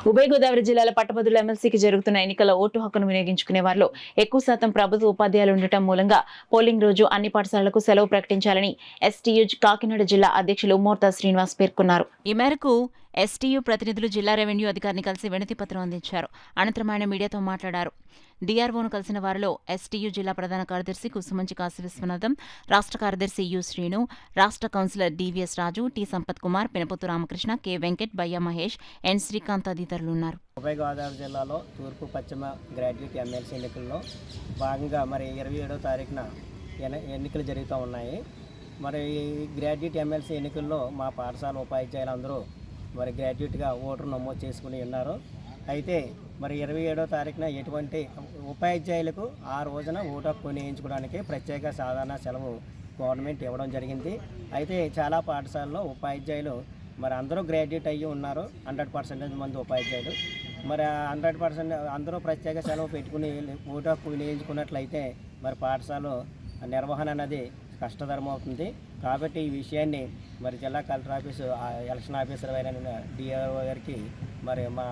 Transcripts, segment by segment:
ఉభయ గోదావరి జిల్లాల పట్టభద్రుల ఎమ్మెల్సీకి జరుగుతున్న ఎన్నికల ఓటు హక్కును వినియోగించుకునే వారిలో ఎక్కువ శాతం ప్రభుత్వ ఉపాధ్యాయులు ఉండటం మూలంగా పోలింగ్ రోజు అన్ని పాఠశాలలకు సెలవు ప్రకటించాలని ఎస్టీయూ కాకినాడ జిల్లా అధ్యక్షులు మోర్తా శ్రీనివాస్ పేర్కొన్నారు. ఈ మేరకు ఎస్టీయూ ప్రతినిధులు జిల్లా రెవెన్యూ అధికారిని కలిసి వినతి పత్రం అందించారు. అనంతరం ఆయన మీడియాతో మాట్లాడారు. డీఆర్ఓను కలిసిన వారిలో ఎస్టీయూ జిల్లా ప్రధాన కార్యదర్శి కుసుమంచి కాశీ విశ్వనాథం, రాష్ట్ర కార్యదర్శి యు శ్రీను, రాష్ట్ర కౌన్సిలర్ డివిఎస్ రాజు, టి సంపత్ కుమార్, పినపుతు రామకృష్ణ, కె వెంకట్, బయ్య మహేష్, ఎన్ శ్రీకాంత్ తదితరులున్నారు. ఉభయ గోదావరి జిల్లాలో తూర్పు పశ్చిమ గ్రాడ్యుయేట్ ఎమ్మెల్సీ ఎన్నికల్లో భాగంగా మరి 27వ తారీఖున ఎన్నికలు జరుగుతూ ఉన్నాయి. మరి ఈ గ్రాడ్యుయేట్ ఎమ్మెల్సీ ఎన్నికల్లో మా పాఠశాల ఉపాధ్యాయులందరూ మరి గ్రాడ్యుయేట్గా ఓటర్ నమోదు చేసుకుని ఉన్నారు. అయితే మరి 27వ తారీఖున ఎటువంటి ఉపాధ్యాయులకు ఆ రోజున ఓటు హక్కు వినియోగించుకోవడానికి ప్రత్యేక సాధారణ సెలవు గవర్నమెంట్ ఇవ్వడం జరిగింది. అయితే చాలా పాఠశాలలో ఉపాధ్యాయులు మరి అందరూ గ్రాడ్యుయేట్ అయ్యి ఉన్నారు. 100% మంది ఉపాధ్యాయులు మరి 100% అందరూ ప్రత్యేక సెలవు పెట్టుకుని ఓటు హక్కు వినియోగించుకున్నట్లయితే మరి పాఠశాల నిర్వహణ అనేది కష్టతరం అవుతుంది. కాబట్టి ఈ విషయాన్ని మరి జిల్లా కలెక్టర్ ఆఫీసు ఎలక్షన్ ఆఫీసర్ అయిన డిఆర్ఓ గారికి మరి మా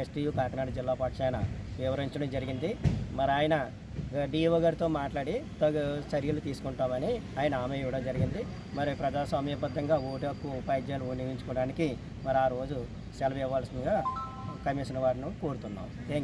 ఎస్టీయూ కాకినాడ జిల్లా పక్షాన వివరించడం జరిగింది. మరి ఆయన డిఓ గారితో మాట్లాడి తగు చర్యలు తీసుకుంటామని ఆయన హామీ ఇవ్వడం జరిగింది. మరి ప్రజాస్వామ్యబద్ధంగా ఓటు హక్కు ఉపాధ్యాయులు వినియోగించుకోవడానికి మరి ఆ రోజు సెలవు ఇవ్వాల్సిందిగా కమిషన్ వారిని కోరుతున్నాం. Thank you.